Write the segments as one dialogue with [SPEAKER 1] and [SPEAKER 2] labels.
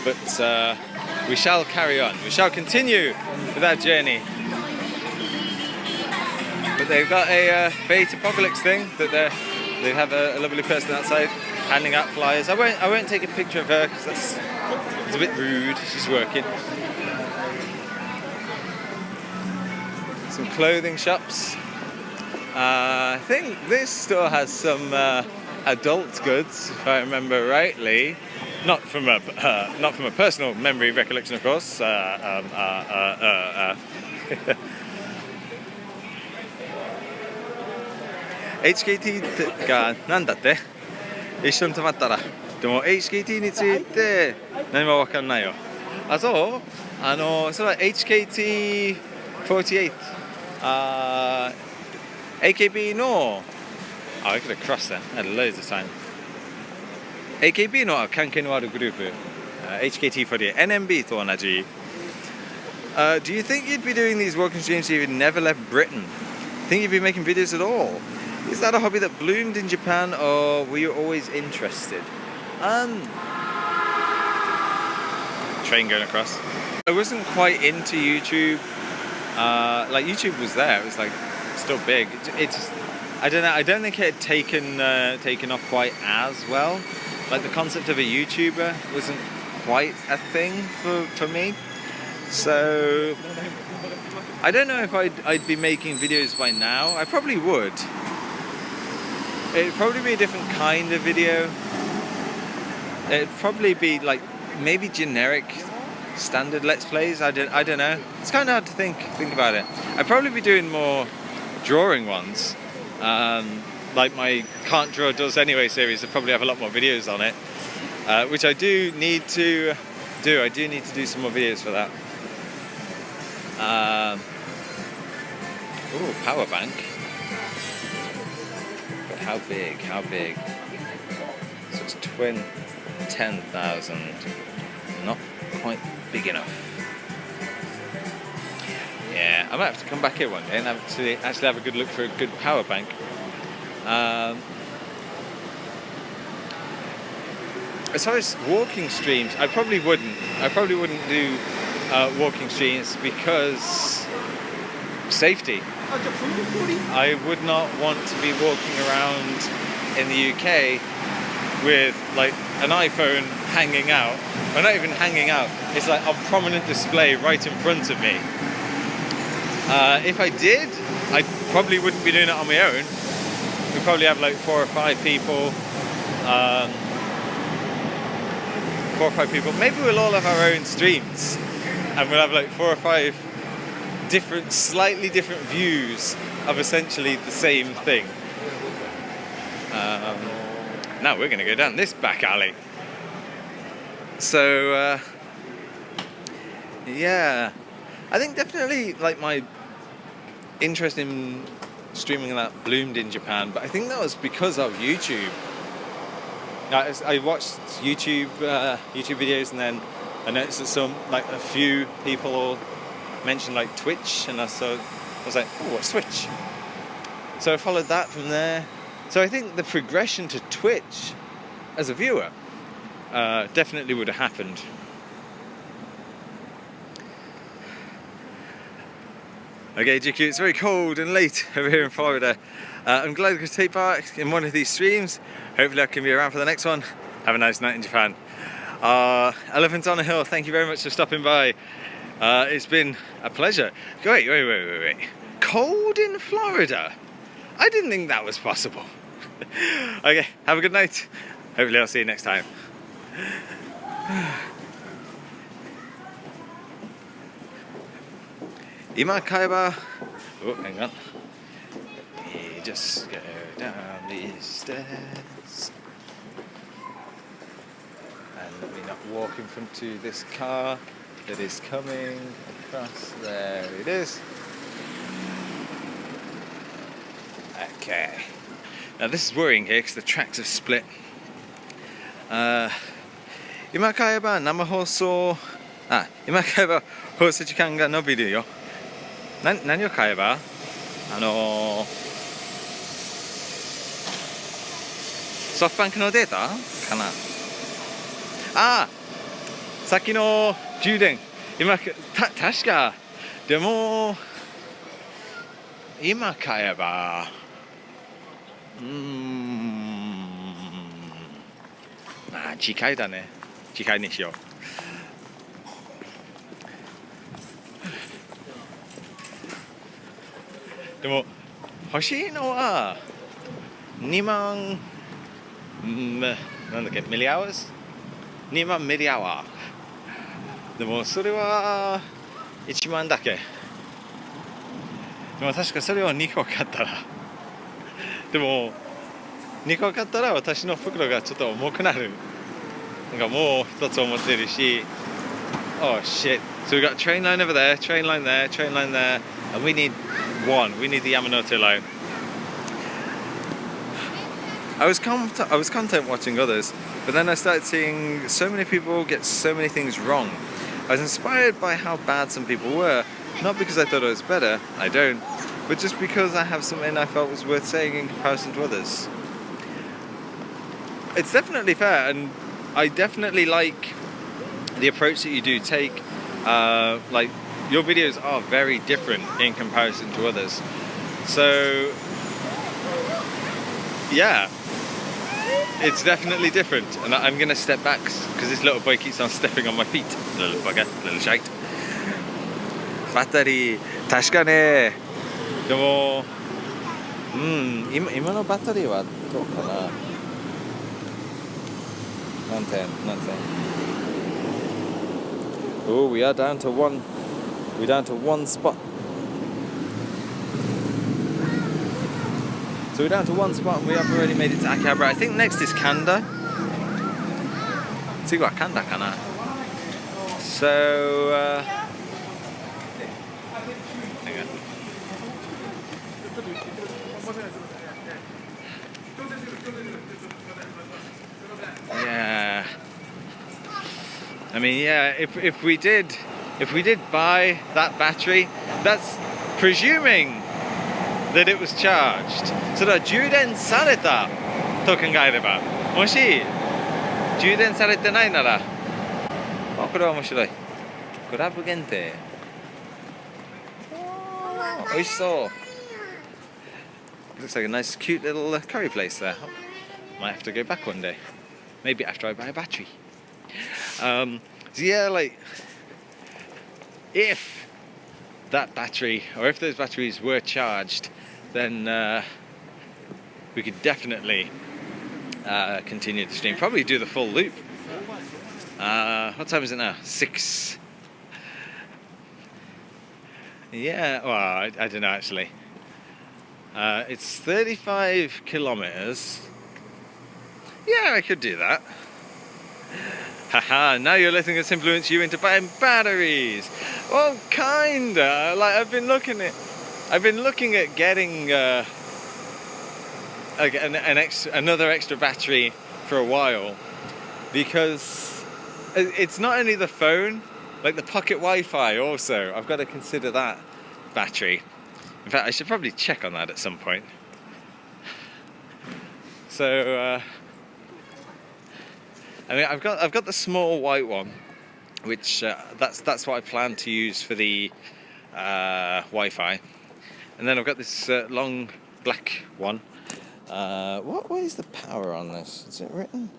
[SPEAKER 1] but we shall carry on. We shall continue with our journey. But they've got a fate apocalypse thing that they have a lovely person outside handing out flyers. I won't take a picture of her because it's a bit rude. She's working. Some clothing shops. I think this store has some adult goods, if I remember rightly. Not from a personal memory recollection, of course. HKT がなんだって？一緒に泊まったら。でも HKT について何もわかんないよ。あ、そう？それは HKT48。AKB のI could have crossed that. I had loads of time. AKB の関係のあるグループ、HKT48、NMB と同じ。Do you think you'd be doing these walking streams if you'd never left Britain? Think you'd be making videos at all? Is that a hobby that bloomed in Japan, or were you always interested? Train going across. I wasn't quite into YouTube. Like YouTube was there. It was like still big. It's I don't know. I don't think it had taken off quite as well. Like the concept of a YouTuber wasn't quite a thing for me. So I don't know if I'd be making videos by now. I probably would. It'd probably be a different kind of video. It'd probably be like maybe generic standard Let's Plays. I don't know. It's kind of hard to think about it. I'd probably be doing more drawing ones. Like my Can't Draw Does Anyway series. I probably have a lot more videos on it, which I do need to do. I do need to do some more videos for that. Ooh, power bank. But how big? How big? So it's 10,000. Not quite big enough. Yeah, I might have to come back here one day and actually have a good look for a good power bank. As far as walking streams, I probably wouldn't do walking streams because safety. I would not want to be walking around in the UK with like an iPhone hanging out, or not even hanging out, it's like on prominent display right in front of me. If I did, I probably wouldn't be doing it on my own. We'd probably have like 4 or 5 people. 4 or 5 people. Maybe we'll all have our own streams, and we'll have like 4 or 5 different, slightly different views of essentially the same thing. Now we're going to go down this back alley. So, yeah, I think definitely like my interest in streaming that bloomed in Japan, but I think that was because of YouTube. I watched YouTube videos, and then I noticed that a few people mentioned like Twitch, and I was like, oh, what's Twitch? So I followed that from there. So I think the progression to Twitch as a viewer definitely would have happened. Okay, Jikyuu, it's very cold and late over here in Florida. I'm glad I could take part in one of these streams. Hopefully I can be around for the next one. Have a nice night in Japan. Elephant on a Hill, thank you very much for stopping by. It's been a pleasure. Wait. Cold in Florida? I didn't think that was possible. Okay, have a good night. Hopefully I'll see you next time. Ikebukuro. Oh, hang on. We just go down these stairs. And let me not walk in front of this car that is coming across. There it is. Okay. Now this is worrying here because the tracks are split. Ikebukuro 生放送。Ikebukuro 放送時間が伸びるよ。何を買えばソフトバンクのデータかな。さっきの充電今確かでも今買えばまあ次回だね。次回にしよう。でも欲しいのは2万なんだっけミリアワーズ2万ミリアワーでもそれは1万だけでも確かそれを2個買ったらでも2個買ったら私の袋がちょっと重くなるなんかもう一つ思ってるし Oh shit so we got train line over there train line there train line there and we need the Yamanote line I was content watching others, but then I started seeing so many people get so many things wrong. I was inspired by how bad some people were, not because I thought I was better, I don't, but just because I have something I felt was worth saying in comparison to others. It's definitely fair, and I definitely like the approach that you do take. Like, your videos are very different in comparison to others. So, yeah. It's definitely different, and I'm gonna step back because this little boy keeps on stepping on my feet. Little bugger, little shite. バッテリー、確かね。でも、今のバッテリーはどうかな。何点。Oh, we are down to one. We're down to one spot. So we're down to one spot and we have already made it to Akihabara. I think next is Kanda. 次は Kanda かな So, hang on. Yeah. I mean, yeah, if we did buy that battery, that's presuming that it was charged. それは充電されたと考えれば、もし充電されてないなら、これは面白い。クラブ限定。美味しそう。Looks like a nice, cute little curry place there. Might have to go back one day. Maybe after I buy a battery. So yeah, like if that battery or if those batteries were charged, then we could definitely continue the stream. Probably do the full loop. What time is it now? 6. Yeah, well, I don't know actually. It's 35 kilometers. Yeah, I could do that. Haha, now you're letting us influence you into buying batteries. Well, kinda. Like I've been looking at getting another extra battery for a while because it's not only the phone, like the pocket Wi-Fi also. I've got to consider that battery. In fact, I should probably check on that at some point. So, I mean, I've got the small white one, which that's what I plan to use for the Wi-Fi, and then I've got this long black one. What is the power on this? Is it written?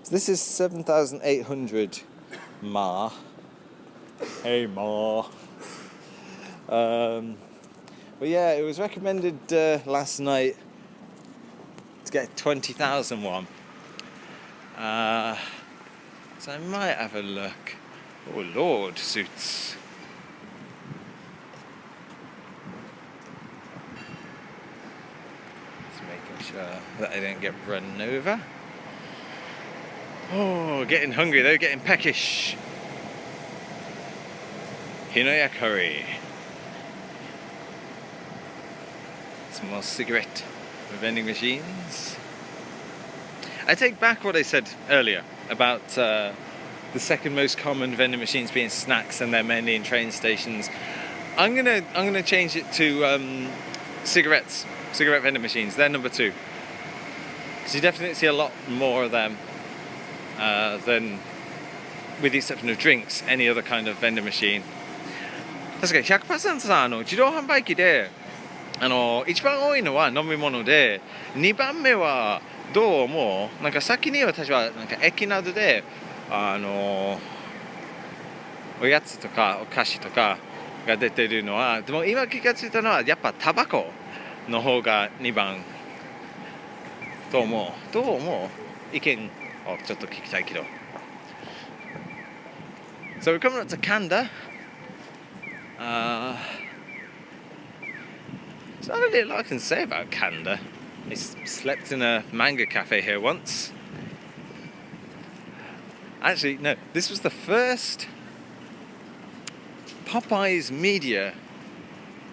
[SPEAKER 1] So this is 7,800 mAh. Hey mAh. But yeah, it was recommended last night to get 20,000 one. So I might have a look. Oh Lord, suits. Just making sure that I don't get run over. Oh, getting hungry though, getting peckish. Hinoya curry. Some more cigarette vending machines. I take back what I said earlier about the second most common vending machines being snacks and they're mainly in train stations. I'm gonna change it to cigarette vending machines. They're number 2 because you definitely see a lot more of them than with the exception of drinks, any other kind of vending machine. 確かに 100% さ、自動販売機で一番多いのは飲み物で、2番目はどう思う？なんか先に私はなんか駅などでおやつとかお菓子とかが出てるのは、でも今気がついたのはやっぱタバコの方が2番と思う。どう思う？意見をちょっと聞きたいけど。So we're coming up to Kanda. There's not really a lot I can say about Kanda. I slept in a manga cafe here once. Actually, no, this was the first Popeye's Media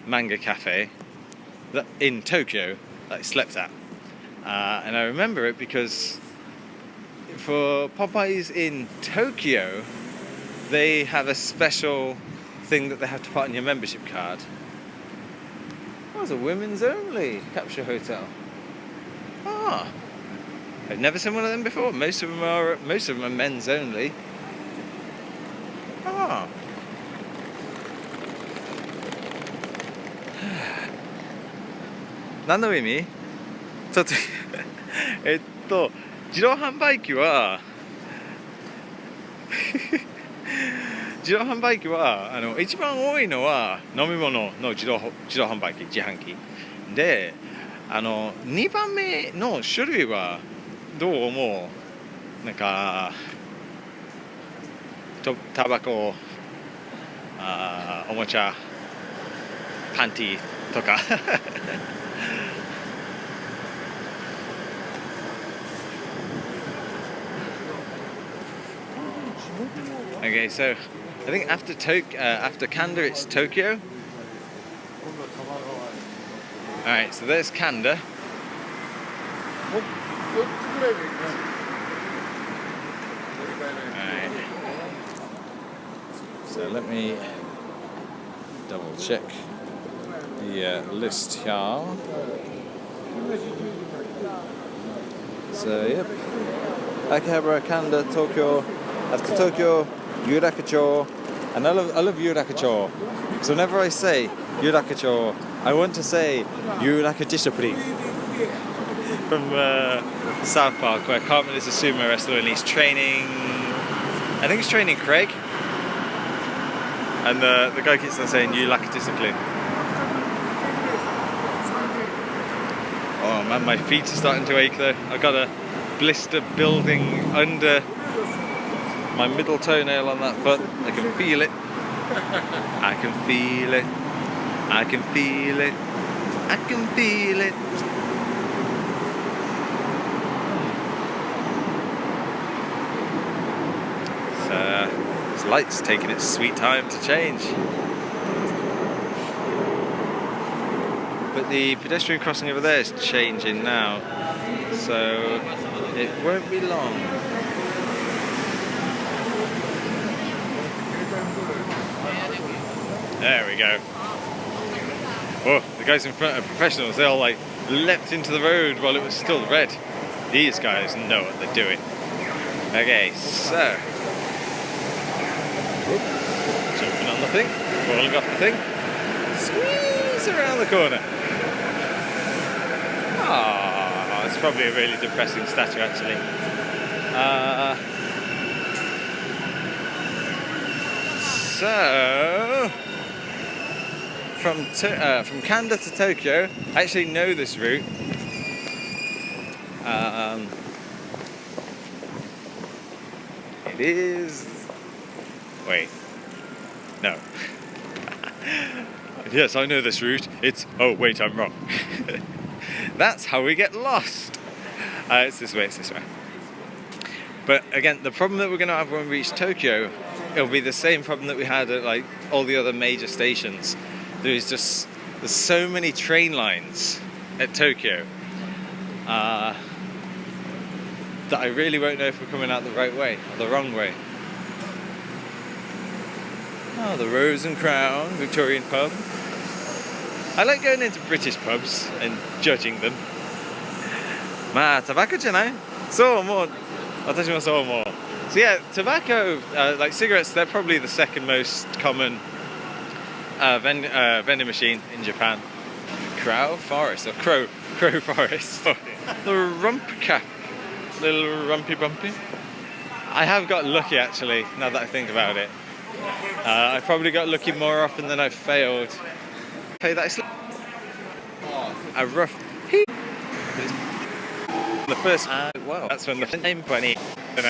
[SPEAKER 1] manga cafe that in Tokyo that I slept at. And I remember it because for Popeye's in Tokyo, they have a special thing that they have to put on your membership card. Oh, it's a women's only capsule hotel. Ah, I've never seen one of them before. Most of them are men's only. Ah. 何の意味？ちょっと自動販売機は自動販売機は一番多いのは飲み物の自動販売機、自販機で、2番目の種類はどう思う？なんかタバコ、おもちゃ、パンティとかOkay, so I think after Kanda it's Tokyo. Alright, so there's Kanda. Alright. So let me double check the list here. So yep, Akihabara, Kanda, Tokyo. After Tokyo, Yurakacho, and I love Yurakacho. So whenever I say Yurakacho, I want to say Yurakachispri from South Park, where Cartman is a sumo wrestler and he's training. I think he's training Craig, and the guy keeps on saying Yurakachispri. Oh man, my feet are starting to ache though. I've got a blister building under my middle toenail on that foot. I can feel it. I can feel it. I can feel it. I can feel it. So this light's taking its sweet time to change. But the pedestrian crossing over there is changing now, so it won't be long. There we go. Oh, the guys in front are professionals. They all like leapt into the road while it was still red. These guys know what they're doing. Okay, so jumping on the thing, falling off the thing, squeeze around the corner. Ah, it's probably a really depressing statue actually. So from Kanda to Tokyo, I actually know this route. It is. Wait. No. Yes, I know this route. It's. Oh, wait, I'm wrong. That's how we get lost. It's this way, it's this way. But again, the problem that we're going to have when we reach Tokyo, it'll be the same problem that we had at like all the other major stations. There's so many train lines at Tokyo that I really won't know if we're coming out the right way or the wrong way. Oh, the Rose and Crown Victorian pub. I like going into British pubs and judging them. まあタバコじゃない？そう思う。私もそう思う。So yeah, tobacco, like cigarettes, they're probably the second most common vending machine in Japan. Crow forest or crow forest. Little rump cap, little rumpy bumpy. I have got lucky actually. Now that I think about it, I probably got lucky more often than I've failed. Hey, that's a rough. The first. Wow, that's when the name 20.